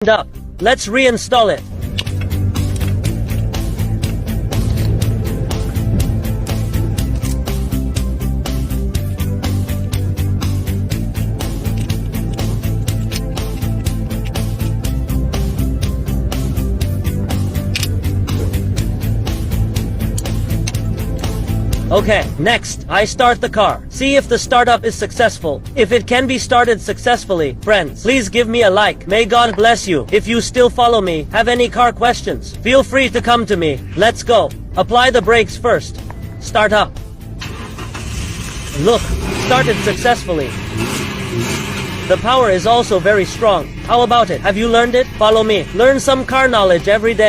tightened up. Let's reinstall it. Okay, next, I start the car. See if the startup is successful. If it can be started successfully, friends, please give me a like. May God bless you. If you still follow me, have any car questions, feel free to come to me. Let's go. Apply the brakes first. Start up. Look, started successfully. The power is also very strong. How about it? Have you learned it? Follow me. Learn some car knowledge every day.